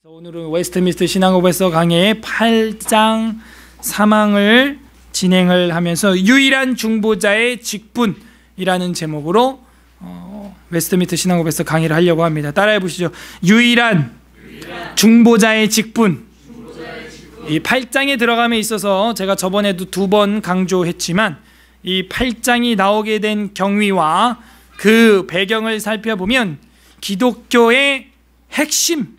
오늘은 웨스트민스터 신앙고백서 강해의 8장 사망을 진행을 하면서 유일한 중보자의 직분이라는 제목으로 웨스트민스터 신앙고백서 강의를 하려고 합니다. 따라해 보시죠. 유일한 중보자의 직분. 이 8장에 들어감에 있어서 제가 저번에도 2번 강조했지만 이 8장이 나오게 된 경위와 그 배경을 살펴보면 기독교의 핵심,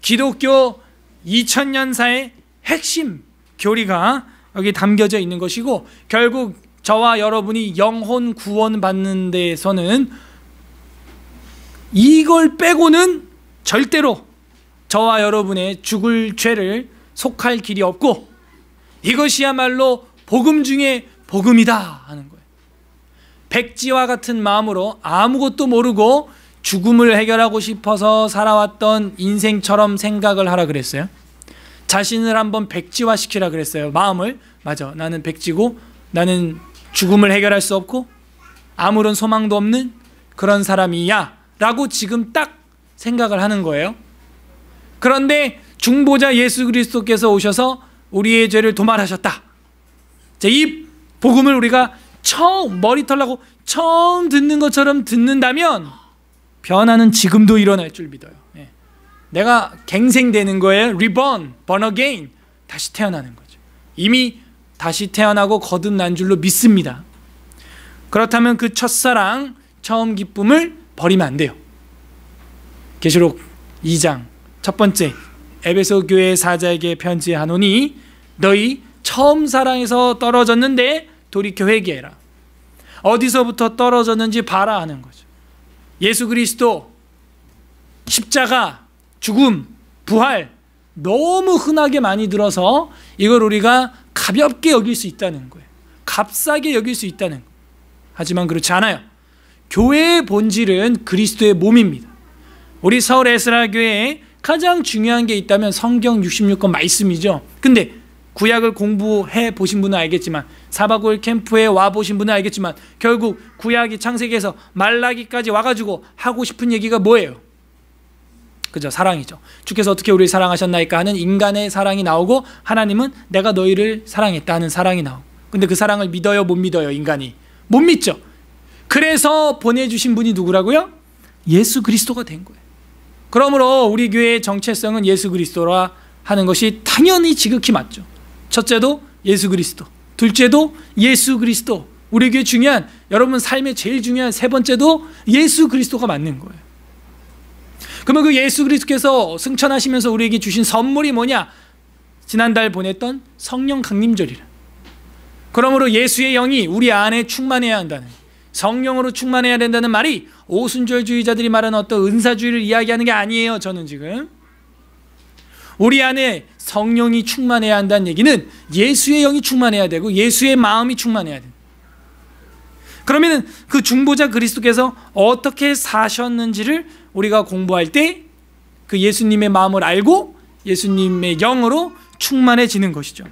기독교 2000년사의 핵심 교리가 여기 담겨져 있는 것이고, 결국 저와 여러분이 영혼 구원 받는 데에서는 이걸 빼고는 절대로 저와 여러분의 죽을 죄를 속할 길이 없고, 이것이야말로 복음 중에 복음이다 하는 거예요. 백지와 같은 마음으로 아무것도 모르고 죽음을 해결하고 싶어서 살아왔던 인생처럼 생각을 하라 그랬어요. 자신을 한번 백지화 시키라 그랬어요. 마음을. 맞아, 나는 백지고 나는 죽음을 해결할 수 없고 아무런 소망도 없는 그런 사람이야 라고 지금 딱 생각을 하는 거예요. 그런데 중보자 예수 그리스도께서 오셔서 우리의 죄를 도말하셨다. 이 복음을 우리가 처음 머리털 나고 처음 듣는 것처럼 듣는다면 변화는 지금도 일어날 줄 믿어요. 내가 갱생되는 거예요. Reborn, born again. 다시 태어나는 거죠. 이미 다시 태어나고 거듭난 줄로 믿습니다. 그렇다면 그 첫사랑, 처음 기쁨을 버리면 안 돼요. 계시록 2장 첫 번째, 에베소 교회 사자에게 편지하노니 너희 처음 사랑에서 떨어졌는데 돌이켜 회개해라. 어디서부터 떨어졌는지 봐라 하는 거죠. 예수 그리스도, 십자가, 죽음, 부활 너무 흔하게 많이 들어서 이걸 우리가 가볍게 여길 수 있다는 거예요. 값싸게 여길 수 있다는 거예요. 하지만 그렇지 않아요. 교회의 본질은 그리스도의 몸입니다. 우리 서울 에스라 교회에 가장 중요한 게 있다면 성경 66권 말씀이죠. 근데 구약을 공부해 보신 분은 알겠지만, 4박 5일 캠프에 와 보신 분은 알겠지만, 결국 구약이 창세기에서 말라기까지 와가지고 하고 싶은 얘기가 뭐예요? 그죠? 사랑이죠. 주께서 어떻게 우리를 사랑하셨나이까 하는 인간의 사랑이 나오고, 하나님은 내가 너희를 사랑했다 하는 사랑이 나오고. 근데 그 사랑을 믿어요? 못 믿어요? 인간이 못 믿죠. 그래서 보내주신 분이 누구라고요? 예수 그리스도가 된 거예요. 그러므로 우리 교회의 정체성은 예수 그리스도라 하는 것이 당연히 지극히 맞죠. 첫째도 예수 그리스도, 둘째도 예수 그리스도. 우리 교회 중요한, 여러분 삶의 제일 중요한 세 번째도 예수 그리스도가 맞는 거예요. 그러면 그 예수 그리스도께서 승천하시면서 우리에게 주신 선물이 뭐냐? 지난달 보냈던 성령 강림절이라. 그러므로 예수의 영이 우리 안에 충만해야 한다는, 성령으로 충만해야 된다는 말이 오순절주의자들이 말하는 어떤 은사주의를 이야기하는 게 아니에요. 저는 지금 우리 안에 성령이 충만해야 한다는 얘기는 예수의 영이 충만해야 되고 예수의 마음이 충만해야 됩니다. 그러면 그 중보자 그리스도께서 어떻게 사셨는지를 우리가 공부할 때 그 예수님의 마음을 알고 예수님의 영으로 충만해지는 것이죠.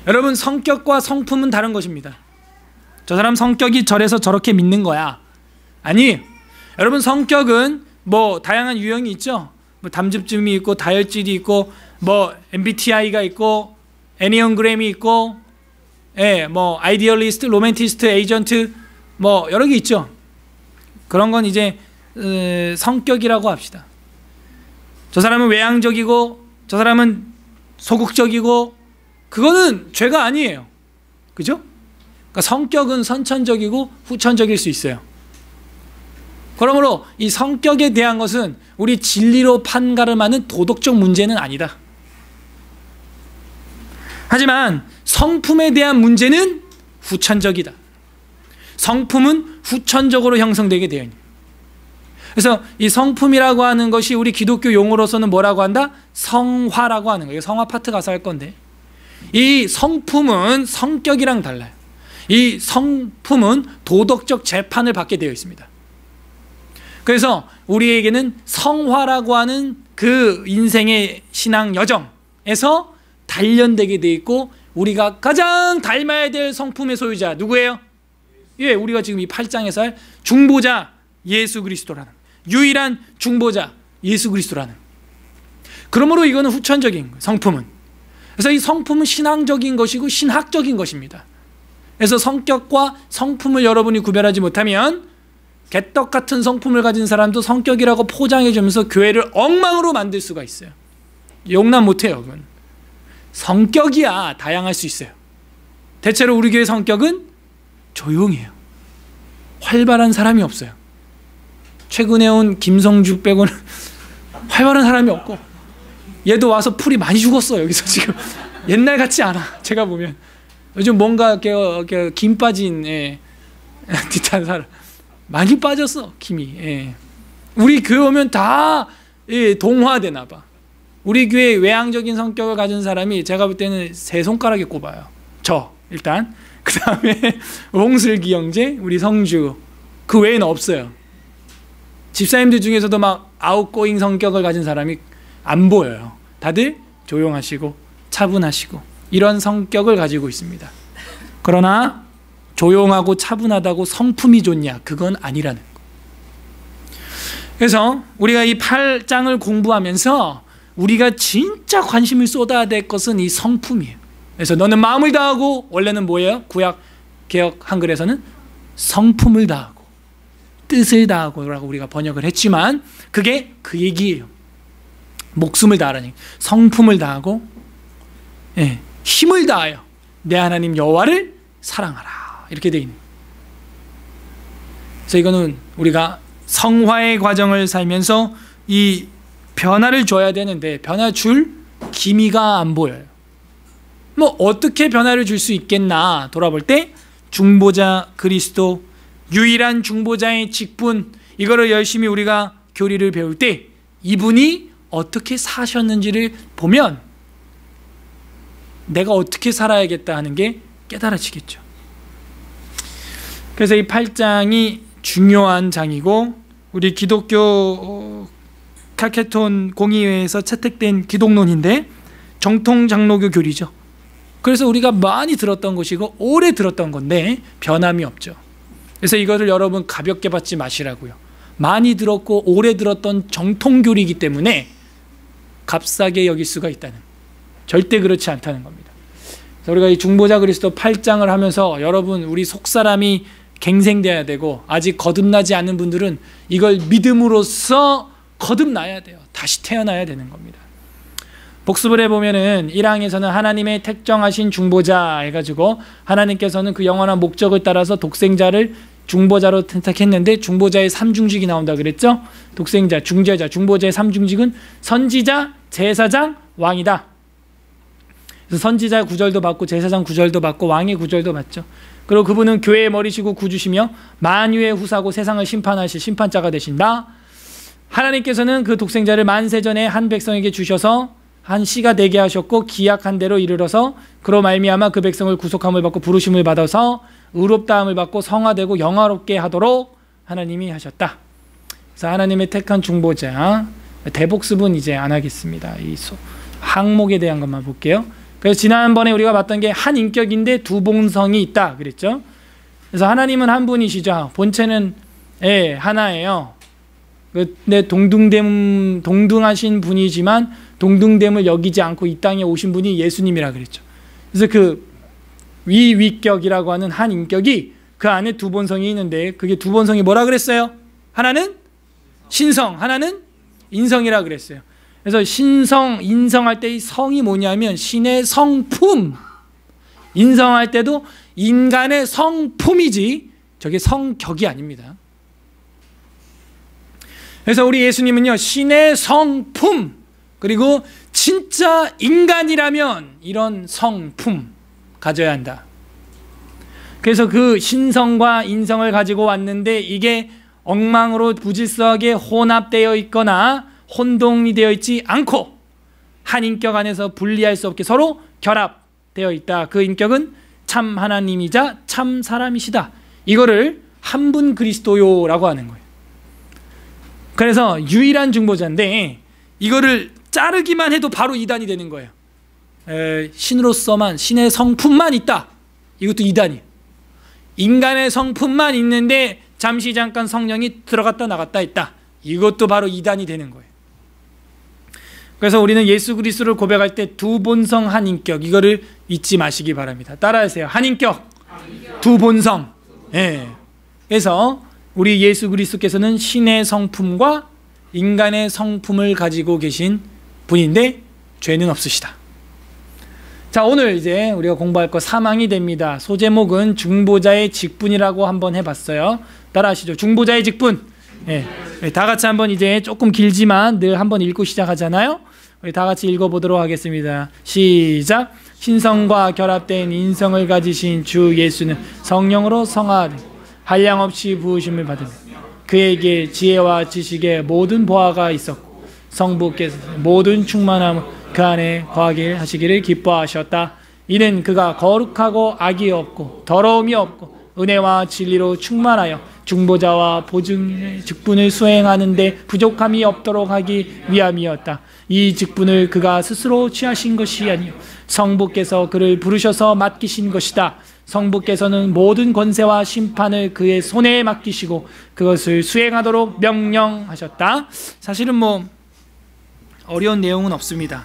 여러분, 성격과 성품은 다른 것입니다. 저 사람 성격이 저래서 저렇게 믿는 거야. 아니에요. 여러분, 성격은 뭐 다양한 유형이 있죠. 뭐 담즙증이 있고 다혈질이 있고 뭐 MBTI가 있고 애니언그램이 있고, 뭐 아이디얼리스트, 로맨티스트, 에이전트 뭐 여러 개 있죠. 그런 건 이제 성격이라고 합시다. 저 사람은 외향적이고 저 사람은 소극적이고, 그거는 죄가 아니에요. 그죠? 그러니까 성격은 선천적이고 후천적일 수 있어요. 그러므로 이 성격에 대한 것은 우리 진리로 판가름하는 도덕적 문제는 아니다. 하지만 성품에 대한 문제는 후천적이다. 성품은 후천적으로 형성되게 되어 있는. 그래서 이 성품이라고 하는 것이 우리 기독교 용어로서는 뭐라고 한다? 성화라고 하는 거예요. 성화 파트 가서 할 건데, 이 성품은 성격이랑 달라요. 이 성품은 도덕적 재판을 받게 되어 있습니다. 그래서 우리에게는 성화라고 하는 그 인생의 신앙 여정에서 단련되게 되어 있고, 우리가 가장 닮아야 될 성품의 소유자 누구예요? 우리가 지금 이 8장에서 할 중보자 예수 그리스도라는 유일한 중보자 예수 그리스도라는. 그러므로 이거는 후천적인 거예요, 성품은. 그래서 이 성품은 신앙적인 것이고 신학적인 것입니다. 그래서 성격과 성품을 여러분이 구별하지 못하면 개떡 같은 성품을 가진 사람도 성격이라고 포장해 주면서 교회를 엉망으로 만들 수가 있어요. 용납 못해요. 그건 성격이야 다양할 수 있어요. 대체로 우리 교회 성격은 조용해요. 활발한 사람이 없어요. 최근에 온 김성주 빼고는 활발한 사람이 없고, 얘도 와서 풀이 많이 죽었어. 여기서 지금 옛날 같지 않아. 제가 보면 요즘 뭔가 김 빠진 듯한 사람 많이 빠졌어. 김이. 우리 교회 오면 다 동화되나 봐. 우리 교회 외향적인 성격을 가진 사람이 제가 볼 때는 3손가락에 꼽아요. 저 일단, 그 다음에 홍슬기 형제, 우리 성주, 그 외에는 없어요. 집사님들 중에서도 막 아웃고잉 성격을 가진 사람이 안 보여요. 다들 조용하시고 차분하시고 이런 성격을 가지고 있습니다. 그러나 조용하고 차분하다고 성품이 좋냐? 그건 아니라는 거. 그래서 우리가 이 8장을 공부하면서 우리가 진짜 관심을 쏟아야 될 것은 이 성품이에요. 그래서 너는 마음을 다하고, 원래는 뭐예요? 구약 개역 한글에서는 성품을 다하고 뜻을 다하고 라고 우리가 번역을 했지만 그게 그 얘기예요. 목숨을 다하라니, 성품을 다하고 힘을 다하여 내 하나님 여호와를 사랑하라, 이렇게 돼 있는. 그래서 이거는 우리가 성화의 과정을 살면서 이 변화를 줘야 되는데 변화 줄 기미가 안 보여요. 뭐 어떻게 변화를 줄 수 있겠나 돌아볼 때 중보자 그리스도, 유일한 중보자의 직분, 이거를 열심히 우리가 교리를 배울 때 이분이 어떻게 사셨는지를 보면 내가 어떻게 살아야겠다 하는 게 깨달아지겠죠. 그래서 이 8장이 중요한 장이고, 우리 기독교 카케톤 공의회에서 채택된 기독론인데 정통 장로교 교리죠. 그래서 우리가 많이 들었던 것이고 오래 들었던 건데 변함이 없죠. 그래서 이거를 여러분 가볍게 받지 마시라고요. 많이 들었고 오래 들었던 정통 교리이기 때문에 값싸게 여길 수가 있다는, 절대 그렇지 않다는 겁니다. 그래서 우리가 이 중보자 그리스도 8장을 하면서 여러분, 우리 속사람이 갱생돼야 되고, 아직 거듭나지 않는 분들은 이걸 믿음으로써 거듭나야 돼요. 다시 태어나야 되는 겁니다. 복습을 해보면은 1항에서는 하나님의 택정하신 중보자 해가지고 하나님께서는 그 영원한 목적을 따라서 독생자를 중보자로 택했는데 중보자의 3중직이 나온다 그랬죠. 독생자, 중재자, 중보자의 3중직은 선지자, 제사장, 왕이다. 그래서 선지자 구절도 받고 제사장 구절도 받고 왕의 구절도 받죠. 그리고 그분은 교회의 머리시고 구주시며 만유의 후사고 세상을 심판하실 심판자가 되신다. 하나님께서는 그 독생자를 만세전에 한 백성에게 주셔서 한 씨가 되게 하셨고 기약한 대로 이르러서 그로 말미암아 그 백성을 구속함을 받고 부르심을 받아서 의롭다함을 받고 성화되고 영화롭게 하도록 하나님이 하셨다. 그래서 하나님의 택한 중보자, 대복습은 이제 안 하겠습니다. 이 항목에 대한 것만 볼게요. 그래서 지난번에 우리가 봤던 게 한 인격인데 두 본성이 있다 그랬죠. 그래서 하나님은 한 분이시죠. 본체는 하나예요. 근데 동등하신 분이지만 동등됨을 여기지 않고 이 땅에 오신 분이 예수님이라 그랬죠. 그래서 그 위격이라고 하는 한 인격이 그 안에 두 본성이 있는데, 그게 두 본성이 뭐라 그랬어요? 하나는 신성, 하나는 인성이라 그랬어요. 그래서 신성, 인성할 때 이 성이 뭐냐면 신의 성품, 인성할 때도 인간의 성품이지 저게 성격이 아닙니다. 그래서 우리 예수님은요, 신의 성품, 그리고 진짜 인간이라면 이런 성품 가져야 한다. 그래서 그 신성과 인성을 가지고 왔는데 이게 엉망으로 부질서하게 혼합되어 있거나 혼동이 되어 있지 않고 한 인격 안에서 분리할 수 없게 서로 결합되어 있다. 그 인격은 참 하나님이자 참 사람이시다. 이거를 한 분 그리스도요라고 하는 거예요. 그래서 유일한 중보자인데 이거를 자르기만 해도 바로 이단이 되는 거예요. 신으로서만, 신의 성품만 있다. 이것도 이단이에요. 인간의 성품만 있는데 잠시 잠깐 성령이 들어갔다 나갔다 했다. 이것도 바로 이단이 되는 거예요. 그래서 우리는 예수 그리스도를 고백할 때 두 본성 한 인격, 이거를 잊지 마시기 바랍니다. 따라하세요. 한 인격, 두 본성. 예. 그래서 우리 예수 그리스도께서는 신의 성품과 인간의 성품을 가지고 계신 분인데 죄는 없으시다. 자, 오늘 이제 우리가 공부할 거 사망이 됩니다. 소제목은 중보자의 직분이라고 한번 해봤어요. 따라하시죠. 중보자의 직분. 예. 다 같이 한번 이제 조금 길지만 늘 한번 읽고 시작하잖아요. 우리 다 같이 읽어보도록 하겠습니다. 시작. 신성과 결합된 인성을 가지신 주 예수는 성령으로 성하되 한량없이 부으심을 받으며 그에게 지혜와 지식의 모든 보화가 있었고 성부께서 모든 충만함을 그 안에 거하게 하시기를 기뻐하셨다. 이는 그가 거룩하고 악이 없고 더러움이 없고 은혜와 진리로 충만하여 중보자와 보증의 직분을 수행하는 데 부족함이 없도록 하기 위함이었다. 이 직분을 그가 스스로 취하신 것이 아니요 성부께서 그를 부르셔서 맡기신 것이다. 성부께서는 모든 권세와 심판을 그의 손에 맡기시고 그것을 수행하도록 명령하셨다. 사실은 뭐 어려운 내용은 없습니다.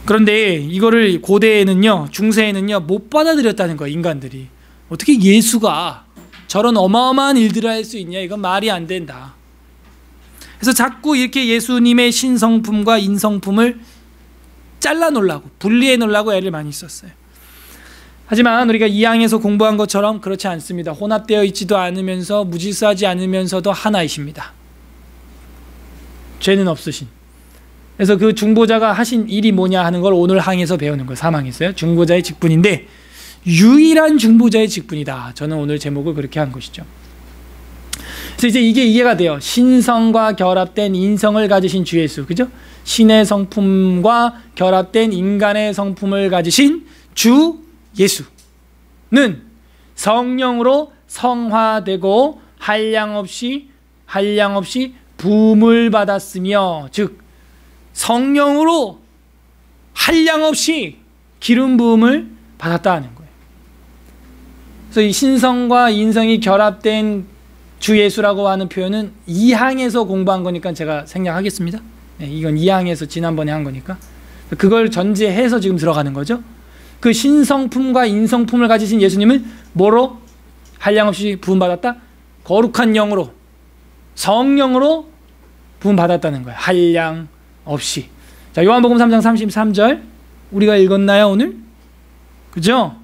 그런데 이거를 고대에는요, 중세에는요 못 받아들였다는 거예요. 인간들이 어떻게 예수가 저런 어마어마한 일들을 할 수 있냐, 이건 말이 안 된다. 그래서 자꾸 이렇게 예수님의 신성품과 인성품을 잘라 놓으려고, 분리해 놓으려고 애를 많이 썼어요. 하지만 우리가 2항에서 공부한 것처럼 그렇지 않습니다. 혼합되어 있지도 않으면서 무질서하지 않으면서도 하나이십니다. 죄는 없으신. 그래서 그 중보자가 하신 일이 뭐냐 하는 걸 오늘 항에서 배우는 거예요. 3항에서요. 중보자의 직분인데 유일한 중보자의 직분이다. 저는 오늘 제목을 그렇게 한 것이죠. 그래서 이제 이게 이해가 돼요. 신성과 결합된 인성을 가지신 주 예수, 그죠? 신의 성품과 결합된 인간의 성품을 가지신 주 예수는 성령으로 성화되고 한량없이 부음을 받았으며, 즉 성령으로 한량없이 기름 부음을 받았다는 거예요. 그래서 이 신성과 인성이 결합된 주 예수라고 하는 표현은 2항에서 공부한 거니까 제가 생략하겠습니다. 네, 이건 2항에서 지난번에 한 거니까 그걸 전제해서 지금 들어가는 거죠. 그 신성품과 인성품을 가지신 예수님은 뭐로 한량없이 부음받았다? 거룩한 영으로, 성령으로 부음받았다는 거예요. 한량없이. 자, 요한복음 3장 33절 우리가 읽었나요 오늘? 그죠?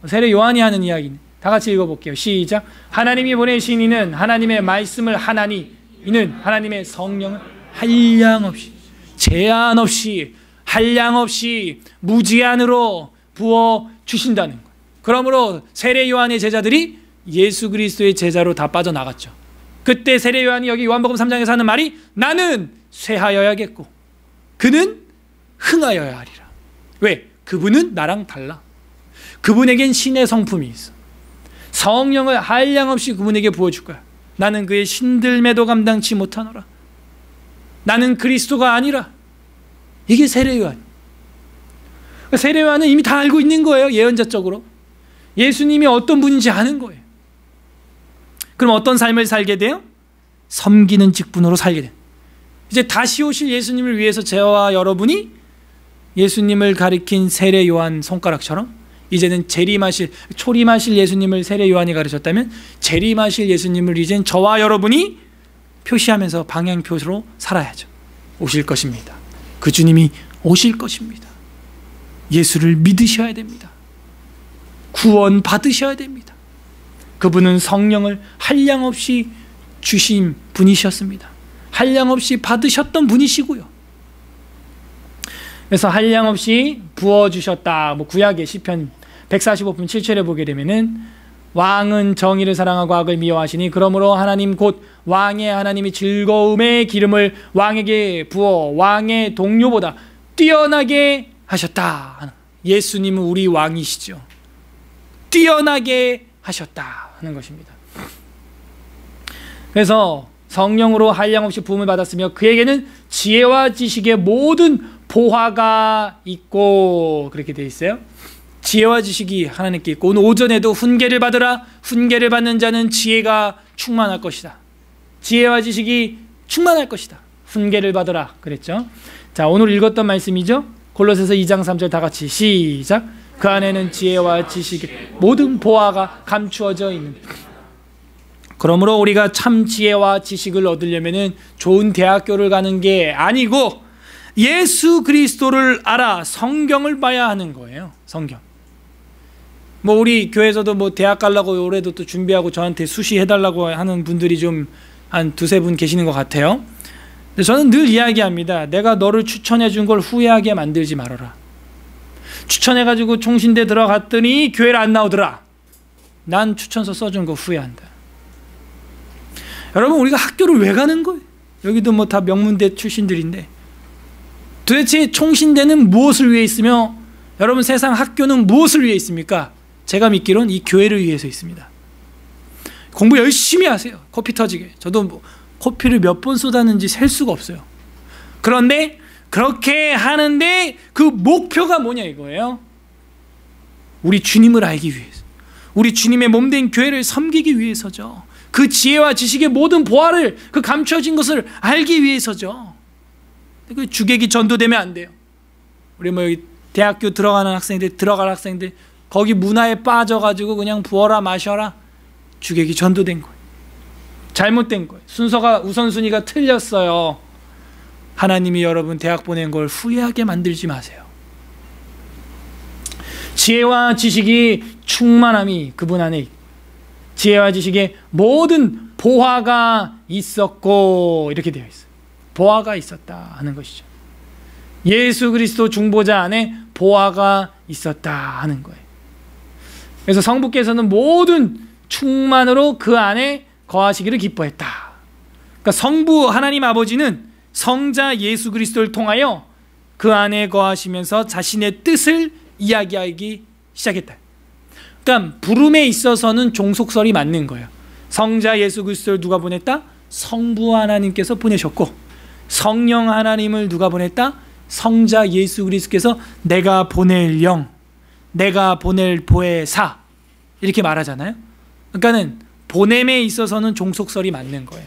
세례 요한이 하는 이야기는 다 같이 읽어볼게요. 시작. 하나님이 보내신 이는 하나님의 말씀을 하나니 이는 하나님의 성령을 한량없이, 제한 없이, 한량없이 무제한으로 부어 주신다는 거예요. 그러므로 세례 요한의 제자들이 예수 그리스도의 제자로 다 빠져나갔죠. 그때 세례 요한이 여기 요한복음 3장에서 하는 말이 나는 쇠하여야겠고 그는 흥하여야 하리라. 왜? 그분은 나랑 달라. 그분에겐 신의 성품이 있어. 성령을 한량없이 그분에게 부어줄 거야. 나는 그의 신들매도 감당치 못하노라. 나는 그리스도가 아니라. 이게 세례 요한. 세례 요한은 이미 다 알고 있는 거예요. 예언자적으로 예수님이 어떤 분인지 아는 거예요. 그럼 어떤 삶을 살게 돼요? 섬기는 직분으로 살게 돼요. 이제 다시 오실 예수님을 위해서 저와 여러분이 예수님을 가리킨 세례 요한 손가락처럼 이제는 초림하실 예수님을 세례 요한이 가르쳤다면 재림하실 예수님을 이젠 저와 여러분이 표시하면서 방향표로 살아야죠. 오실 것입니다. 그 주님이 오실 것입니다. 예수를 믿으셔야 됩니다. 구원 받으셔야 됩니다. 그분은 성령을 한량없이 주신 분이셨습니다. 한량없이 받으셨던 분이시고요. 그래서 한량없이 부어주셨다. 구약의 시편 145편 7절에 보게 되면은 왕은 정의를 사랑하고 악을 미워하시니 그러므로 하나님 곧 왕의 하나님이 즐거움의 기름을 왕에게 부어 왕의 동료보다 뛰어나게 하셨다. 예수님은 우리 왕이시죠. 뛰어나게 하셨다 하는 것입니다. 그래서 성령으로 한량없이 부음을 받았으며 그에게는 지혜와 지식의 모든 보화가 있고, 그렇게 되어 있어요. 지혜와 지식이 하나님께 있고, 오늘 오전에도 훈계를 받으라. 훈계를 받는 자는 지혜가 충만할 것이다. 지혜와 지식이 충만할 것이다. 훈계를 받으라 그랬죠. 자, 오늘 읽었던 말씀이죠. 골로새서 2장 3절 다 같이 시작. 그 안에는 지혜와 지식이 모든 보화가 감추어져 있는. 그러므로 우리가 참 지혜와 지식을 얻으려면은 좋은 대학교를 가는 게 아니고 예수 그리스도를 알아 성경을 봐야 하는 거예요. 성경. 뭐 우리 교회에서도 뭐 대학 가려고 올해도 또 준비하고 저한테 수시해달라고 하는 분들이 좀 한 두세 분 계시는 것 같아요. 근데 저는 늘 이야기합니다. 내가 너를 추천해 준 걸 후회하게 만들지 말아라. 추천해가지고 총신대 들어갔더니 교회를 안 나오더라. 난 추천서 써준 거 후회한다. 여러분, 우리가 학교를 왜 가는 거예요? 여기도 뭐 다 명문대 출신들인데 도대체 총신대는 무엇을 위해 있으며 여러분 세상 학교는 무엇을 위해 있습니까? 제가 믿기로는 이 교회를 위해서 있습니다. 공부 열심히 하세요. 코피 터지게. 저도 뭐 코피를 몇 번 쏟았는지 셀 수가 없어요. 그런데 그렇게 하는데 그 목표가 뭐냐 이거예요. 우리 주님을 알기 위해서, 우리 주님의 몸된 교회를 섬기기 위해서죠. 그 지혜와 지식의 모든 보화를, 그 감춰진 것을 알기 위해서죠. 그 주객이 전도되면 안 돼요. 우리 뭐 여기 대학교 들어가는 학생들, 들어갈 학생들 거기 문화에 빠져가지고 그냥 부어라 마셔라. 주객이 전도된 거예요. 잘못된 거예요. 순서가, 우선순위가 틀렸어요. 하나님이 여러분 대학 보낸 걸 후회하게 만들지 마세요. 지혜와 지식이 충만함이 그분 안에, 지혜와 지식의 모든 보화가 있었고, 이렇게 되어 있어요. 보화가 있었다 하는 것이죠. 예수 그리스도 중보자 안에 보화가 있었다 하는 거예요. 그래서 성부께서는 모든 충만으로 그 안에 거하시기를 기뻐했다. 그러니까 성부 하나님 아버지는 성자 예수 그리스도를 통하여 그 안에 거하시면서 자신의 뜻을 이야기하기 시작했다. 그러니까 부름에 있어서는 종속설이 맞는 거예요. 성자 예수 그리스도를 누가 보냈다? 성부 하나님께서 보내셨고, 성령 하나님을 누가 보냈다? 성자 예수 그리스도께서 내가 보낼 영, 내가 보낼 보혜사, 이렇게 말하잖아요. 그러니까는 보냄에 있어서는 종속설이 맞는 거예요.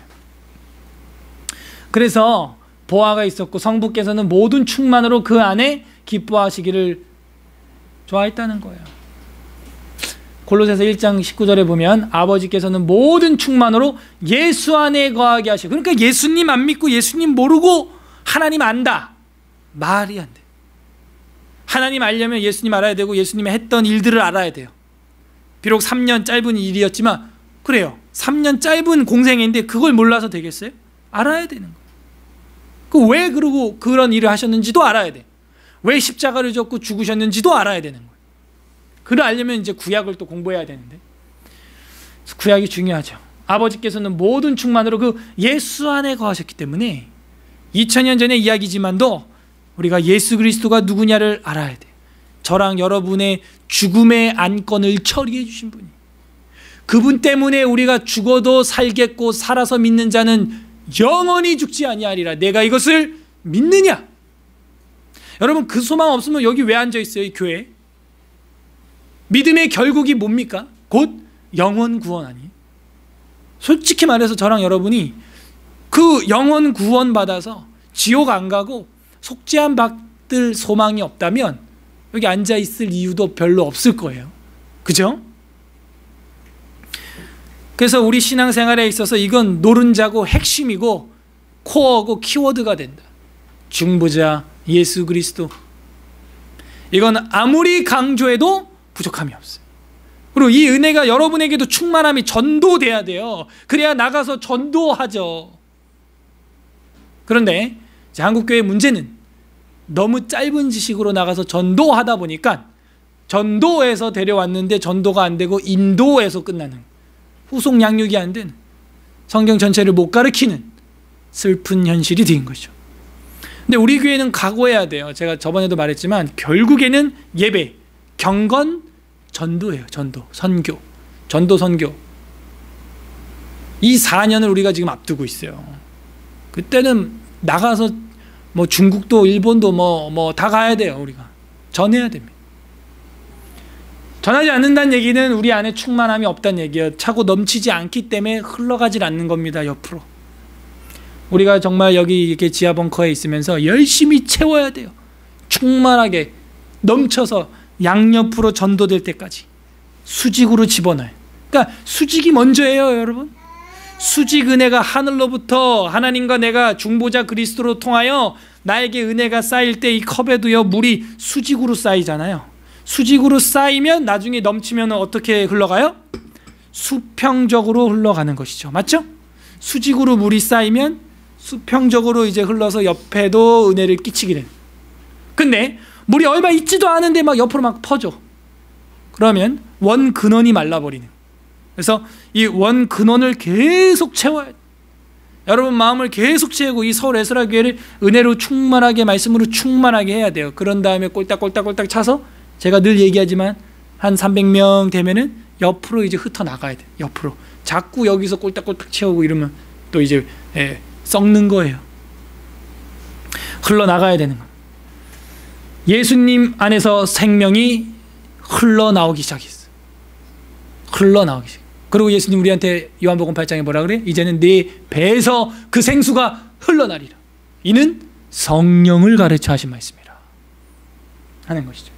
그래서 보화가 있었고 성부께서는 모든 충만으로 그 안에 기뻐하시기를 좋아했다는 거예요. 골로새서 1장 19절에 보면 아버지께서는 모든 충만으로 예수 안에 거하게 하시고, 그러니까 예수님 안 믿고 예수님 모르고 하나님 안다, 말이 안 돼. 하나님 알려면 예수님 알아야 되고 예수님이 했던 일들을 알아야 돼요. 비록 3년 짧은 일이었지만, 그래요, 3년 짧은 공생인데 그걸 몰라서 되겠어요? 알아야 되는 거예요. 왜 그러고 그런 일을 하셨는지도 알아야 돼. 왜 십자가를 졌고 죽으셨는지도 알아야 되는 거예요. 그걸 알려면 이제 구약을 또 공부해야 되는데, 구약이 중요하죠. 아버지께서는 모든 충만으로 그 예수 안에 거하셨기 때문에 2000년 전의 이야기지만도 우리가 예수 그리스도가 누구냐를 알아야 돼. 저랑 여러분의 죽음의 안건을 처리해 주신 분이, 그분 때문에 우리가 죽어도 살겠고 살아서 믿는 자는 영원히 죽지 아니하리라. 내가 이것을 믿느냐? 여러분, 그 소망 없으면 여기 왜 앉아 있어요? 이 교회. 믿음의 결국이 뭡니까? 곧 영원 구원 아니에요? 솔직히 말해서 저랑 여러분이 그 영원 구원 받아서 지옥 안 가고 속죄함 받을 소망이 없다면 여기 앉아 있을 이유도 별로 없을 거예요. 그죠? 그래서 우리 신앙생활에 있어서 이건 노른자고 핵심이고 코어고 키워드가 된다. 중보자 예수 그리스도. 이건 아무리 강조해도 부족함이 없어요. 그리고 이 은혜가 여러분에게도 충만함이 전도돼야 돼요. 그래야 나가서 전도하죠. 그런데 한국교회 문제는 너무 짧은 지식으로 나가서 전도하다 보니까 전도에서 데려왔는데 전도가 안 되고 인도에서 끝나는, 후속 양육이 안 되는, 성경 전체를 못 가르치는 슬픈 현실이 된 거죠. 근데 우리 교회는 각오해야 돼요. 제가 저번에도 말했지만 결국에는 예배, 경건, 전도예요. 전도, 선교, 전도, 선교. 이 4년을 우리가 지금 앞두고 있어요. 그때는 나가서 뭐 중국도 일본도 뭐 다 가야 돼요. 우리가 전해야 됩니다. 전하지 않는다는 얘기는 우리 안에 충만함이 없다는 얘기예요. 차고 넘치지 않기 때문에 흘러가질 않는 겁니다. 옆으로. 우리가 정말 여기 이렇게 지하 벙커에 있으면서 열심히 채워야 돼요. 충만하게 넘쳐서 양옆으로 전도될 때까지 수직으로 집어넣어요. 그러니까 수직이 먼저예요, 여러분. 수직 은혜가 하늘로부터 하나님과 내가 중보자 그리스도로 통하여 나에게 은혜가 쌓일 때 이 컵에도요 물이 수직으로 쌓이잖아요. 수직으로 쌓이면 나중에 넘치면 어떻게 흘러가요? 수평적으로 흘러가는 것이죠. 맞죠? 수직으로 물이 쌓이면 수평적으로 이제 흘러서 옆에도 은혜를 끼치게 되는. 근데 물이 얼마 있지도 않은데 막 옆으로 막 퍼져. 그러면 원 근원이 말라버리는. 그래서 이 원 근원을 계속 채워야 돼. 여러분 마음을 계속 채우고 이 서울 에스라 교회를 은혜로 충만하게 말씀으로 충만하게 해야 돼요. 그런 다음에 꼴딱꼴딱꼴딱 차서 제가 늘 얘기하지만 한 300명 되면은 옆으로 이제 흩어 나가야 돼. 옆으로. 자꾸 여기서 꼴딱꼴딱 채우고 이러면 또 이제 썩는 거예요. 흘러나가야 되는 거예요. 예수님 안에서 생명이 흘러나오기 시작했어요. 흘러나오기 시작. 그리고 예수님 우리한테 요한복음 8장에 뭐라 그래? 이제는 네 배에서 그 생수가 흘러나리라. 이는 성령을 가르쳐 하신 말씀이라 하는 것이죠.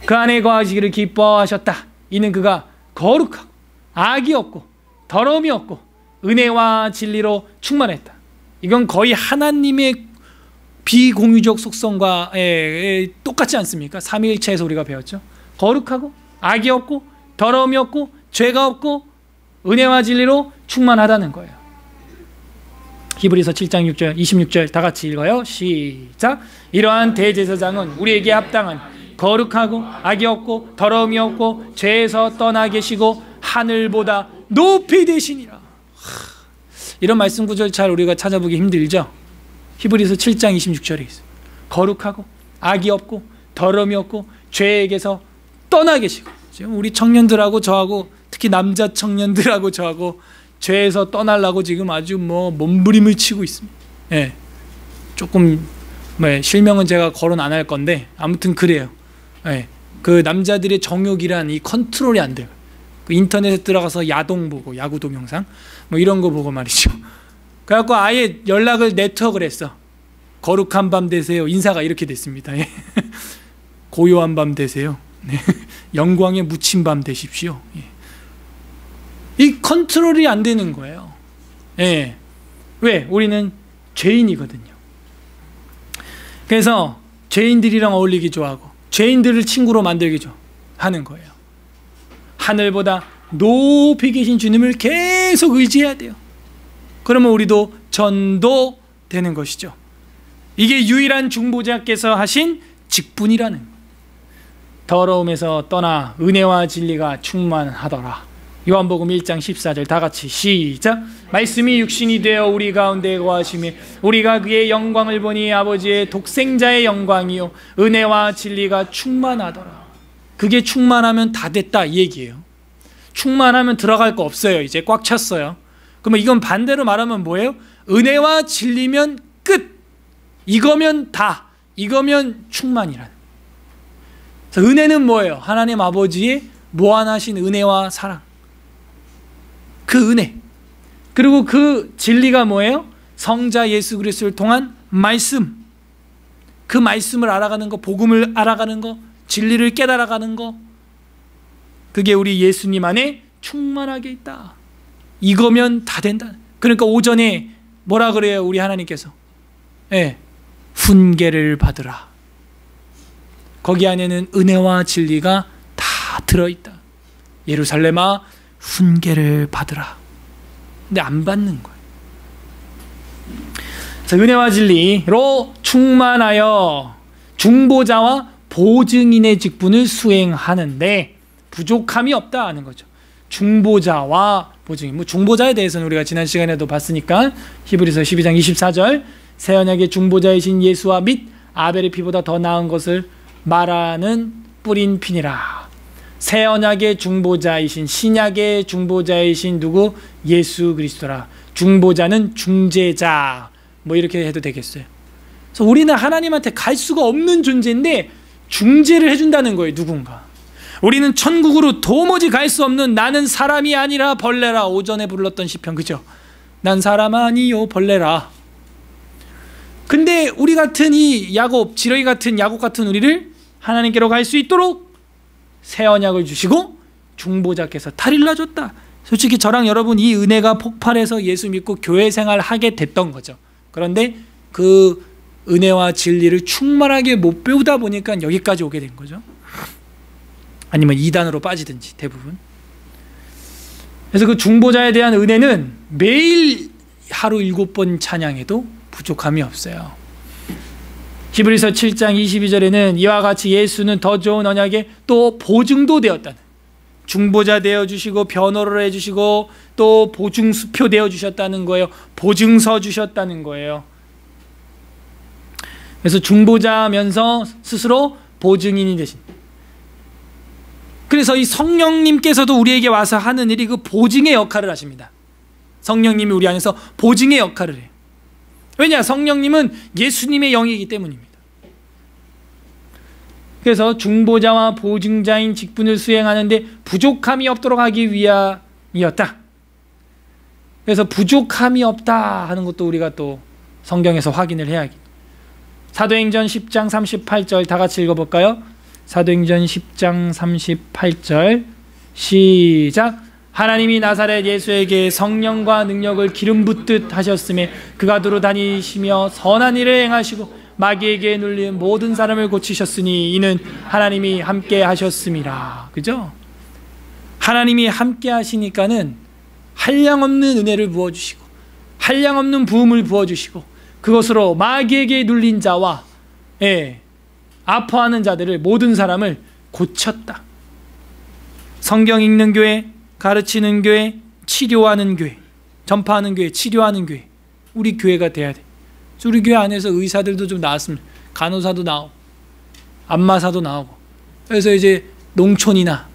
그 안에 거하시기를 기뻐하셨다. 이는 그가 거룩하고 악이 없고 더러움이 없고 은혜와 진리로 충만했다. 이건 거의 하나님의 비공유적 속성과 똑같지 않습니까? 삼위일체에서 우리가 배웠죠. 거룩하고 악이 없고 더러움이 없고 죄가 없고 은혜와 진리로 충만하다는 거예요. 히브리서 7장 6절 26절 다 같이 읽어요. 시작. 이러한 대제사장은 우리에게 합당한 거룩하고 악이 없고 더러움이 없고 죄에서 떠나 계시고 하늘보다 높이 되시니라. 이런 말씀 구절 잘 우리가 찾아보기 힘들죠. 히브리서 7장 26절에 있어요. 거룩하고 악이 없고 더러움이 없고 죄에게서 떠나 계시고. 지금 우리 청년들하고 저하고 특히 남자 청년들하고 저하고 죄에서 떠나려고 지금 아주 몸부림을 치고 있습니다. 예. 조금 실명은 제가 거론 안 할 건데 아무튼 그래요. 예. 그 남자들의 정욕이란 이 컨트롤이 안 돼요. 그 인터넷에 들어가서 야동 보고 야구 동영상 이런 거 보고 말이죠. 그래갖고 아예 연락을 네트워크를 했어. 거룩한 밤 되세요. 인사가 이렇게 됐습니다. 예. 고요한 밤 되세요. 네. 영광에 묻힌 밤 되십시오. 예. 이 컨트롤이 안 되는 거예요. 예. 왜? 우리는 죄인이거든요. 그래서 죄인들이랑 어울리기 좋아하고 죄인들을 친구로 만들기 좋아하는 거예요. 하늘보다 높이 계신 주님을 계속 의지해야 돼요. 그러면 우리도 전도되는 것이죠. 이게 유일한 중보자께서 하신 직분이라는 거예요. 더러움에서 떠나 은혜와 진리가 충만하더라. 요한복음 1장 14절 다 같이 시작. 말씀이 육신이 되어 우리 가운데 거하시며 우리가 그의 영광을 보니 아버지의 독생자의 영광이요 은혜와 진리가 충만하더라. 그게 충만하면 다 됐다 이 얘기예요. 충만하면 들어갈 거 없어요. 이제 꽉 찼어요. 그러면 이건 반대로 말하면 뭐예요? 은혜와 진리면 끝. 이거면 다. 이거면 충만이라는. 그래서 은혜는 뭐예요? 하나님 아버지의 무한하신 은혜와 사랑. 그 은혜. 그리고 그 진리가 뭐예요? 성자 예수 그리스도를 통한 말씀. 그 말씀을 알아가는 거, 복음을 알아가는 거, 진리를 깨달아가는 거. 그게 우리 예수님 안에 충만하게 있다. 이거면 다 된다. 그러니까 오전에 뭐라 그래요? 우리 하나님께서. 예, 훈계를 받으라. 거기 안에는 은혜와 진리가 다 들어있다. 예루살렘아 훈계를 받으라. 근데 안 받는 거예요. 그래서 은혜와 진리로 충만하여 중보자와 보증인의 직분을 수행하는데 부족함이 없다 하는 거죠. 중보자와 보증인. 중보자에 대해서는 우리가 지난 시간에도 봤으니까 히브리서 12장 24절 새 언약의 중보자이신 예수와 및 아벨의 피보다 더 나은 것을 말하는 뿌린 피니라. 새 언약의 중보자이신 신약의 중보자이신 누구? 예수 그리스도라. 중보자는 중재자. 이렇게 해도 되겠어요. 그래서 우리는 하나님한테 갈 수가 없는 존재인데 중재를 해준다는 거예요. 누군가. 우리는 천국으로 도무지 갈 수 없는 나는 사람이 아니라 벌레라. 오전에 불렀던 시편 그죠? 난 사람 아니요 벌레라. 근데 우리 같은 이 야곱, 지렁이 같은 야곱 같은 우리를 하나님께로 갈 수 있도록 새 언약을 주시고 중보자께서 탈일러 줬다. 솔직히 저랑 여러분 이 은혜가 폭발해서 예수 믿고 교회 생활을 하게 됐던 거죠. 그런데 그 은혜와 진리를 충만하게 못 배우다 보니까 여기까지 오게 된 거죠. 아니면 이단으로 빠지든지 대부분. 그래서 그 중보자에 대한 은혜는 매일 하루 7번 찬양해도 부족함이 없어요. 히브리서 7장 22절에는 이와 같이 예수는 더 좋은 언약에 또 보증도 되었다는, 중보자 되어주시고 변호를 해주시고 또 보증수표 되어주셨다는 거예요. 보증서 주셨다는 거예요. 그래서 중보자면서 스스로 보증인이 되신, 그래서 이 성령님께서도 우리에게 와서 하는 일이 그 보증의 역할을 하십니다. 성령님이 우리 안에서 보증의 역할을 해요. 왜냐? 성령님은 예수님의 영이기 때문입니다. 그래서 중보자와 보증자인 직분을 수행하는데 부족함이 없도록 하기 위함이었다. 그래서 부족함이 없다 하는 것도 우리가 또 성경에서 확인을 해야겠죠. 사도행전 10장 38절 다 같이 읽어볼까요? 사도행전 10장 38절 시작. 하나님이 나사렛 예수에게 성령과 능력을 기름 붓듯 하셨음에 그가 두루 다니시며 선한 일을 행하시고 마귀에게 눌린 모든 사람을 고치셨으니 이는 하나님이 함께 하셨음이라. 그죠? 하나님이 함께 하시니까는 한량없는 은혜를 부어주시고 한량없는 부음을 부어주시고 그것으로 마귀에게 눌린 자와 아파하는 자들을, 모든 사람을 고쳤다. 성경 읽는 교회, 가르치는 교회, 치료하는 교회, 전파하는 교회, 치료하는 교회, 우리 교회가 돼야 돼. 우리 교회 안에서 의사들도 좀 나왔습니다. 간호사도 나오고 안마사도 나오고. 그래서 이제 농촌이나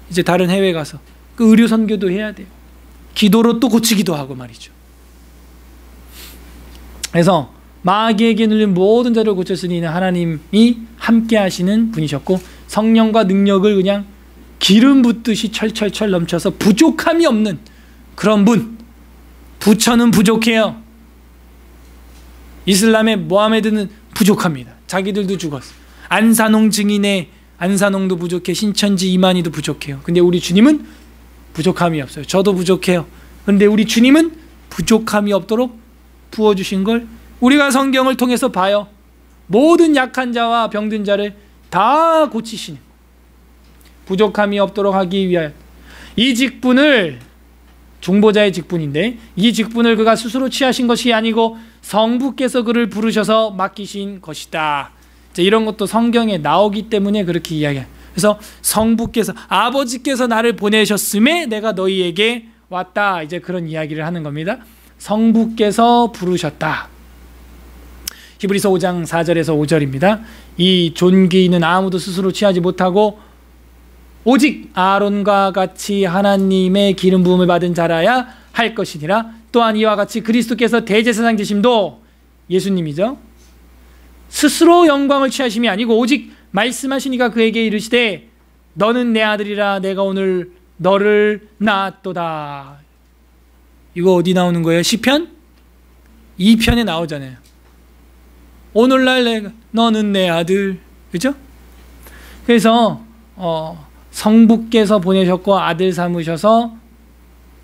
이제 다른 해외 가서 그 의료 선교도 해야 돼요. 기도로 또 고치기도 하고 말이죠. 그래서 마귀에게 눌린 모든 자를 고쳤으니 하나님이 함께 하시는 분이셨고 성령과 능력을 그냥 기름 붓듯이 철철철 넘쳐서 부족함이 없는 그런 분. 부처는 부족해요. 이슬람의 모하메드는 부족합니다. 자기들도 죽었어. 안산홍 증인의 안산홍도 부족해. 신천지 이만희도 부족해요. 근데 우리 주님은 부족함이 없어요. 저도 부족해요. 그런데 우리 주님은 부족함이 없도록 부어주신 걸 우리가 성경을 통해서 봐요. 모든 약한 자와 병든 자를 다 고치시는, 부족함이 없도록 하기 위하여 이 직분을, 중보자의 직분인데 이 직분을 그가 스스로 취하신 것이 아니고 성부께서 그를 부르셔서 맡기신 것이다. 이런 것도 성경에 나오기 때문에 그렇게 이야기해요. 그래서 성부께서, 아버지께서 나를 보내셨음에 내가 너희에게 왔다. 이제 그런 이야기를 하는 겁니다. 성부께서 부르셨다. 히브리서 5장 4절에서 5절입니다. 이 존귀는 아무도 스스로 취하지 못하고 오직 아론과 같이 하나님의 기름 부음을 받은 자라야 할 것이니라. 또한 이와 같이 그리스도께서 대제사장 되심도, 예수님이죠, 스스로 영광을 취하심이 아니고 오직 말씀하시니까 그에게 이르시되 너는 내 아들이라 내가 오늘 너를 낳았도다. 이거 어디 나오는 거예요? 시편 2편에 나오잖아요. 오늘날 너는 내 아들. 그죠? 그래서 성부께서 보내셨고 아들 삼으셔서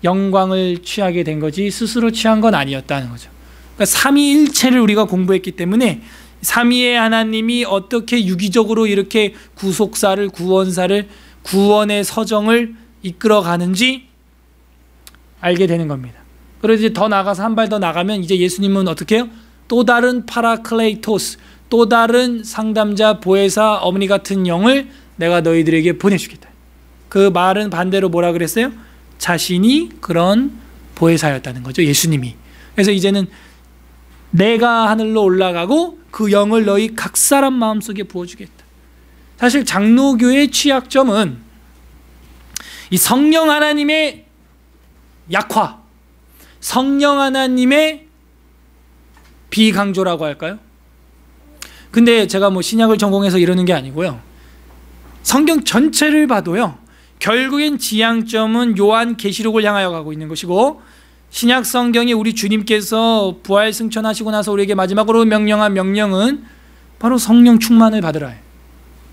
영광을 취하게 된 거지 스스로 취한 건 아니었다는 거죠. 그러니까 삼위일체를 우리가 공부했기 때문에 삼위의 하나님이 어떻게 유기적으로 이렇게 구속사를, 구원사를, 구원의 서정을 이끌어 가는지 알게 되는 겁니다. 그래서 이제 더 나가서 한 발 더 나가면 이제 예수님은 어떻게 해요? 또 다른 파라클레이토스, 또 다른 상담자, 보혜사, 어머니 같은 영을 내가 너희들에게 보내주겠다. 그 말은 반대로 뭐라 그랬어요? 자신이 그런 보혜사였다는 거죠, 예수님이. 그래서 이제는 내가 하늘로 올라가고 그 영을 너희 각 사람 마음속에 부어주겠다. 사실 장로교의 취약점은 이 성령 하나님의 약화, 성령 하나님의 비강조라고 할까요? 근데 제가 뭐 신약을 전공해서 이러는 게 아니고요, 성경 전체를 봐도요, 결국엔 지향점은 요한 계시록을 향하여 가고 있는 것이고 신약 성경에 우리 주님께서 부활 승천하시고 나서 우리에게 마지막으로 명령한 명령은 바로 성령 충만을 받으라.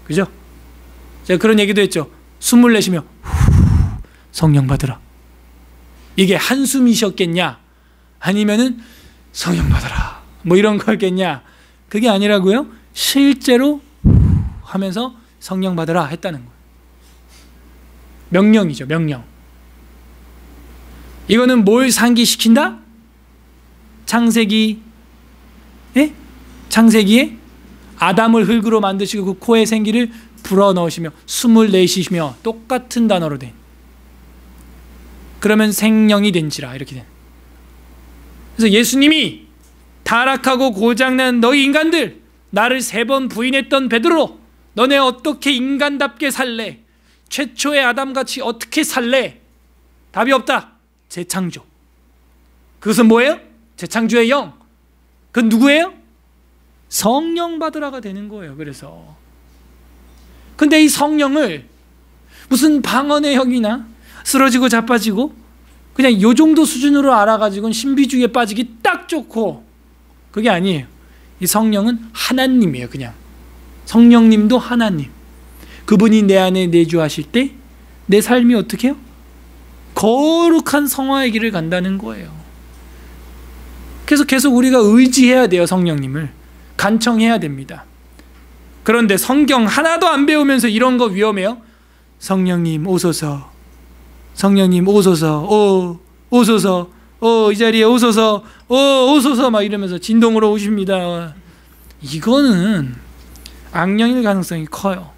그죠? 제가 그런 얘기도 했죠. 숨을 내쉬며 성령 받으라. 이게 한숨이셨겠냐? 아니면은 성령 받으라. 뭐 이런 거였겠냐? 그게 아니라고요. 실제로 하면서 성령 받으라 했다는 거예요. 명령이죠, 명령. 이거는 뭘 상기시킨다? 창세기에 아담을 흙으로 만드시고 그 코에 생기를 불어넣으시며 숨을 내쉬시며 똑같은 단어로 된. 그러면 생명이 된지라 이렇게 된. 그래서 예수님이 타락하고 고장난 너희 인간들, 나를 3번 부인했던 베드로, 너네 어떻게 인간답게 살래? 최초의 아담같이 어떻게 살래? 답이 없다. 재창조. 그것은 뭐예요? 재창조의 영. 그건 누구예요? 성령 받으라가 되는 거예요. 그래서 근데 이 성령을 무슨 방언의 형이나 쓰러지고 자빠지고 그냥 요 정도 수준으로 알아가지고는 신비주의에 빠지기 딱 좋고, 그게 아니에요. 이 성령은 하나님이에요. 그냥 성령님도 하나님. 그분이 내 안에 내주하실 때 내 삶이 어떻게 해요? 거룩한 성화의 길을 간다는 거예요. 그래서 계속 우리가 의지해야 돼요. 성령님을 간청해야 됩니다. 그런데 성경 하나도 안 배우면서 이런 거 위험해요. 성령님 오소서, 성령님 오소서, 오소서, 이 자리에 오소서, 오소서 막 이러면서 진동으로 오십니다. 이거는 악령일 가능성이 커요.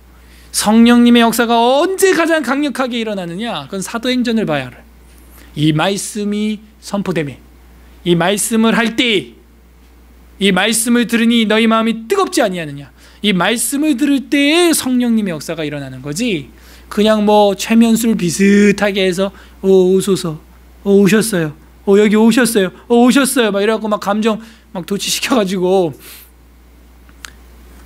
성령님의 역사가 언제 가장 강력하게 일어나느냐? 그건 사도행전을 봐야 알아요. 이 말씀이 선포되매, 이 말씀을 할 때, 이 말씀을 들으니 너희 마음이 뜨겁지 아니하느냐? 이 말씀을 들을 때에 성령님의 역사가 일어나는 거지. 그냥 뭐 최면술 비슷하게 해서 오소서, 오셨어요, 여기 오셨어요, 오셨어요 막 이래갖고 막 감정 막 도취시켜가지고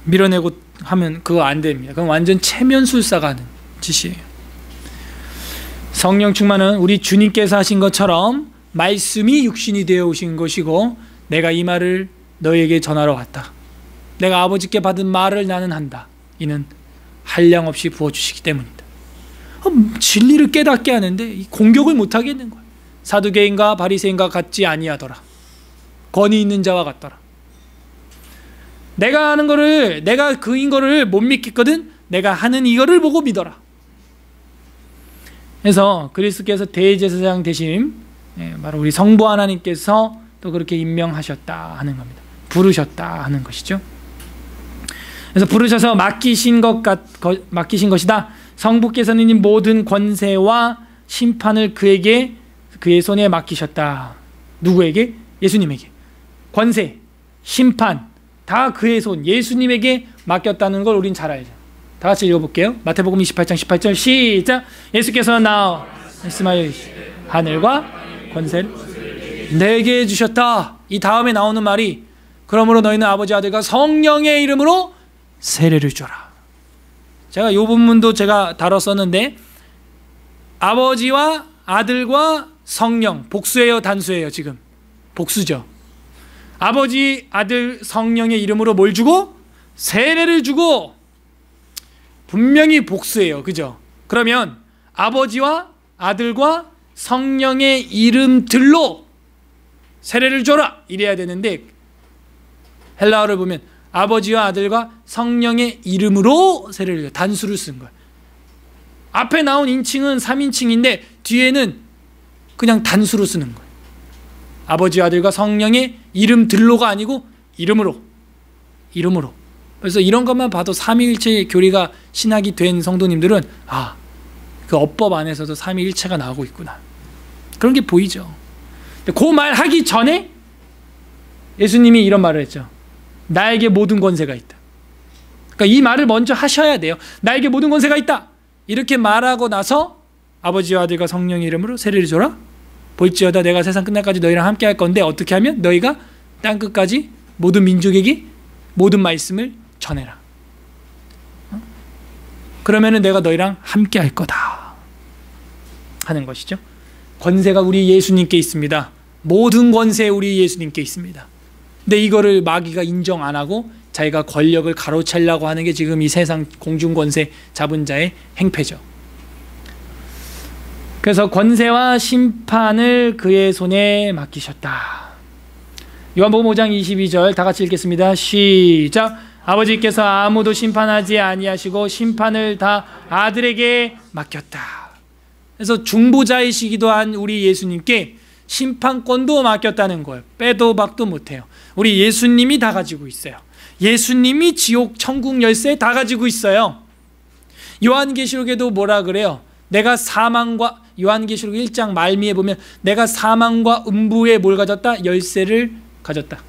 밀어내고 하면 그거 안 됩니다. 그건 완전 체면술사가 하는 짓이에요. 성령 충만은 우리 주님께서 하신 것처럼 말씀이 육신이 되어 오신 것이고, 내가 이 말을 너에게 전하러 왔다. 내가 아버지께 받은 말을 나는 한다. 이는 한량없이 부어주시기 때문이다. 진리를 깨닫게 하는데 공격을 못하게 있는 거예요. 사두개인과 바리새인과 같지 아니하더라. 권위 있는 자와 같더라. 내가 하는 거를, 내가 그인 거를 못 믿겠거든. 내가 하는 이거를 보고 믿어라. 그래서 그리스도께서 대제사장 되심, 바로 우리 성부 하나님께서 또 그렇게 임명하셨다 하는 겁니다. 부르셨다 하는 것이죠. 그래서 부르셔서 맡기신 것이다. 성부께서는 이 모든 권세와 심판을 그에게, 그의 손에 맡기셨다. 누구에게? 예수님에게. 권세, 심판 다 그의 손, 예수님에게 맡겼다는 걸 우린 잘 알죠. 다 같이 읽어볼게요. 마태복음 28장 18절 시작. 예수께서 나와 말씀하여 하늘과 권세를 내게 주셨다. 이 다음에 나오는 말이, 그러므로 너희는 아버지 아들과 성령의 이름으로 세례를 줘라. 제가 이 본문도 제가 다뤘었는데, 아버지와 아들과 성령, 복수예요, 단수예요? 지금 복수죠. 아버지, 아들, 성령의 이름으로 뭘 주고? 세례를 주고. 분명히 복수예요. 그죠? 그러면 아버지와 아들과 성령의 이름들로 세례를 줘라 이래야 되는데, 헬라어를 보면 아버지와 아들과 성령의 이름으로 세례를 줘. 단수를 쓴 거예요. 앞에 나온 인칭은 3인칭인데 뒤에는 그냥 단수로 쓰는 거예요. 아버지, 아들과 성령의 이름들로가 아니고 이름으로. 그래서 이런 것만 봐도 삼위일체의 교리가 신학이 된 성도님들은 그 어법 안에서도 삼위일체가 나오고 있구나, 그런 게 보이죠. 그 말 하기 전에 예수님이 이런 말을 했죠. 나에게 모든 권세가 있다. 그러니까 이 말을 먼저 하셔야 돼요. 나에게 모든 권세가 있다. 이렇게 말하고 나서 아버지와 아들과 성령의 이름으로 세례를 줘라. 볼지어다 내가 세상 끝날까지 너희랑 함께 할 건데, 어떻게 하면? 너희가 땅끝까지 모든 민족에게 모든 말씀을 전해라. 그러면은 내가 너희랑 함께 할 거다 하는 것이죠. 권세가 우리 예수님께 있습니다. 모든 권세 우리 예수님께 있습니다. 근데 이거를 마귀가 인정 안 하고 자기가 권력을 가로채려고 하는 게 지금 이 세상 공중권세 잡은 자의 행패죠. 그래서 권세와 심판을 그의 손에 맡기셨다. 요한복음 5장 22절 다 같이 읽겠습니다. 시작. 아버지께서 아무도 심판하지 아니하시고 심판을 다 아들에게 맡겼다. 그래서 중보자이시기도 한 우리 예수님께 심판권도 맡겼다는 거예요. 빼도 박도 못해요. 우리 예수님이 다 가지고 있어요. 예수님이 지옥 천국 열쇠 다 가지고 있어요. 요한계시록에도 뭐라 그래요? 내가 사망과, 요한계시록 1장 말미에 보면 내가 사망과 음부에 뭘 가졌다? 열쇠를 가졌다.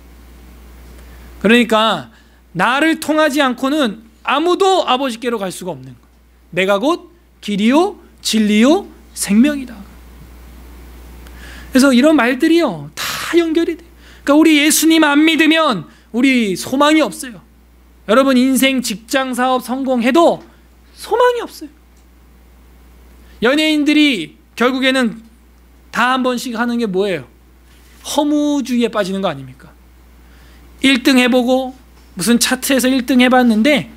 그러니까 나를 통하지 않고는 아무도 아버지께로 갈 수가 없는 거예요. 내가 곧 길이요 진리요 생명이다. 그래서 이런 말들이요 다 연결이 돼요. 그러니까 우리 예수님 안 믿으면 우리 소망이 없어요. 여러분 인생 직장 사업 성공해도 소망이 없어요. 연예인들이 결국에는 다 한 번씩 하는 게 뭐예요? 허무주의에 빠지는 거 아닙니까? 1등 해보고 무슨 차트에서 1등 해봤는데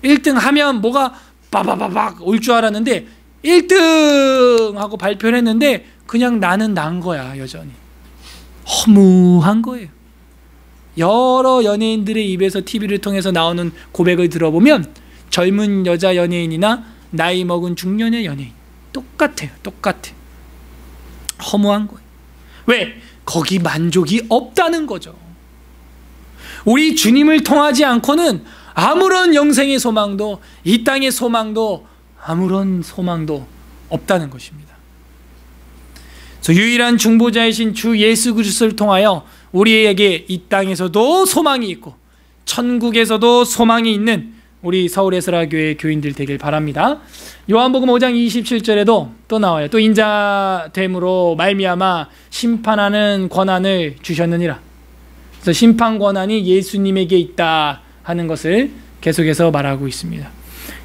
1등 하면 뭐가 빠바바박 올 줄 알았는데 1등 하고 발표를 했는데 그냥 나는 난 거야. 여전히 허무한 거예요. 여러 연예인들의 입에서 TV를 통해서 나오는 고백을 들어보면 젊은 여자 연예인이나 나이 먹은 중년의 연예인 똑같아요. 똑같아. 허무한 거예요. 왜? 거기 만족이 없다는 거죠. 우리 주님을 통하지 않고는 아무런 영생의 소망도 이 땅의 소망도 아무런 소망도 없다는 것입니다. 그래서 유일한 중보자이신 주 예수 그리스도를 통하여 우리에게 이 땅에서도 소망이 있고 천국에서도 소망이 있는 우리 서울에스라 교회 교인들 되길 바랍니다. 요한복음 5장 27절에도 또 나와요. 또 인자됨으로 말미암아 심판하는 권한을 주셨느니라. 그래서 심판 권한이 예수님에게 있다 하는 것을 계속해서 말하고 있습니다.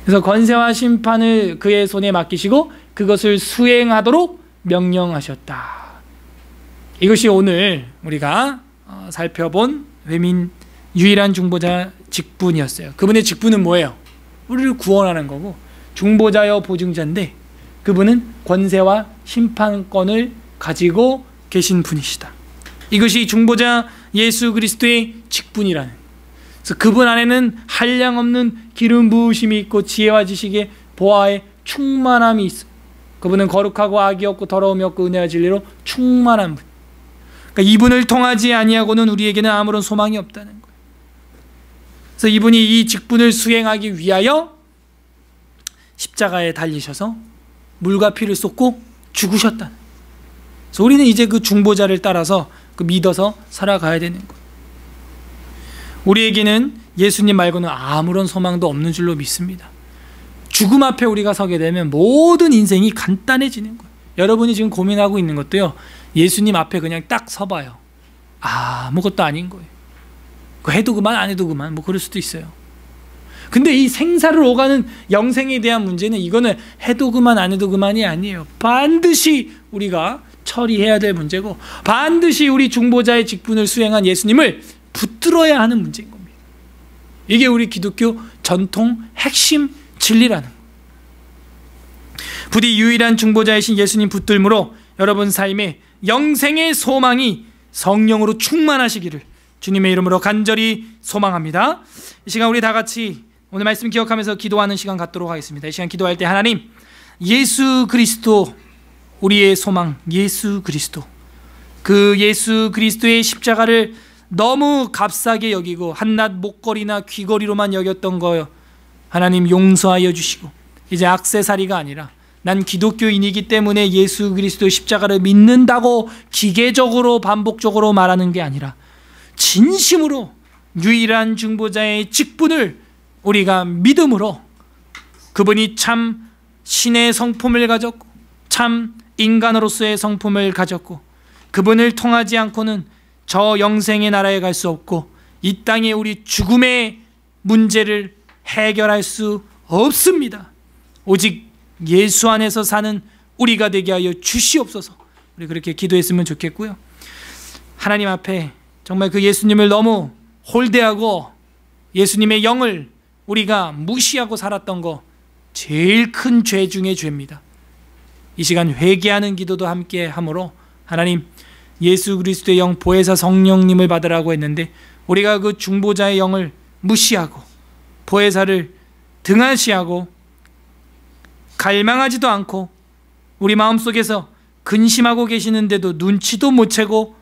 그래서 권세와 심판을 그의 손에 맡기시고 그것을 수행하도록 명령하셨다. 이것이 오늘 우리가 살펴본 외민 유일한 중보자 직분이었어요. 그분의 직분은 뭐예요? 우리를 구원하는 거고 중보자여 보증자인데 그분은 권세와 심판권을 가지고 계신 분이시다. 이것이 중보자 예수 그리스도의 직분이라는. 그래서 그분 안에는 한량없는 기름 부으심이 있고 지혜와 지식의 보화의 충만함이 있어요. 그분은 거룩하고 악이 없고 더러움이 없고 은혜와 진리로 충만한 분. 그러니까 이분을 통하지 아니하고는 우리에게는 아무런 소망이 없다는 거예요. 그래서 이분이 이 직분을 수행하기 위하여 십자가에 달리셔서 물과 피를 쏟고 죽으셨다. 그래서 우리는 이제 그 중보자를 따라서 그 믿어서 살아가야 되는 거예요. 우리에게는 예수님 말고는 아무런 소망도 없는 줄로 믿습니다. 죽음 앞에 우리가 서게 되면 모든 인생이 간단해지는 거예요. 여러분이 지금 고민하고 있는 것도요, 예수님 앞에 그냥 딱 서봐요. 아무것도 아닌 거예요. 해도 그만 안 해도 그만 뭐 그럴 수도 있어요. 근데 이 생사를 오가는 영생에 대한 문제는 이거는 해도 그만 안 해도 그만이 아니에요. 반드시 우리가 처리해야 될 문제고 반드시 우리 중보자의 직분을 수행한 예수님을 붙들어야 하는 문제인 겁니다. 이게 우리 기독교 전통 핵심 진리라는 거예요. 부디 유일한 중보자이신 예수님 붙들므로 여러분 삶에 영생의 소망이 성령으로 충만하시기를 주님의 이름으로 간절히 소망합니다. 이 시간 우리 다 같이 오늘 말씀 기억하면서 기도하는 시간 갖도록 하겠습니다. 이 시간 기도할 때 하나님, 예수 그리스도 우리의 소망, 예수 그리스도, 그 예수 그리스도의 십자가를 너무 값싸게 여기고 한낱 목걸이나 귀걸이로만 여겼던 거요, 하나님 용서하여 주시고 이제 액세서리가 아니라 난 기독교인이기 때문에 예수 그리스도 십자가를 믿는다고 기계적으로 반복적으로 말하는 게 아니라 진심으로 유일한 중보자의 직분을 우리가 믿음으로, 그분이 참 신의 성품을 가졌고 참 인간으로서의 성품을 가졌고 그분을 통하지 않고는 저 영생의 나라에 갈 수 없고 이 땅에 우리 죽음의 문제를 해결할 수 없습니다. 오직 예수 안에서 사는 우리가 되게 하여 주시옵소서. 우리 그렇게 기도했으면 좋겠고요. 하나님 앞에 정말 그 예수님을 너무 홀대하고 예수님의 영을 우리가 무시하고 살았던 거 제일 큰 죄 중에 죄입니다. 이 시간 회개하는 기도도 함께 하므로 하나님, 예수 그리스도의 영 보혜사 성령님을 받으라고 했는데 우리가 그 중보자의 영을 무시하고 보혜사를 등한시하고 갈망하지도 않고 우리 마음속에서 근심하고 계시는데도 눈치도 못 채고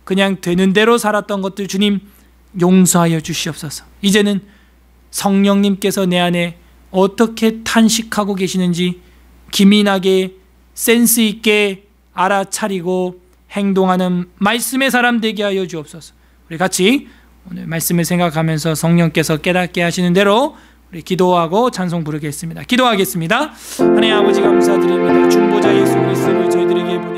그냥 되는 대로 살았던 것들 주님 용서하여 주시옵소서. 이제는 성령님께서 내 안에 어떻게 탄식하고 계시는지 기민하게 센스 있게 알아차리고 행동하는 말씀의 사람 되게 하여 주옵소서. 우리 같이 오늘 말씀을 생각하면서 성령께서 깨닫게 하시는 대로 우리 기도하고 찬송 부르겠습니다. 기도하겠습니다. 하나님 아버지 감사드립니다. 중보자 예수 그리스도를 저희들에게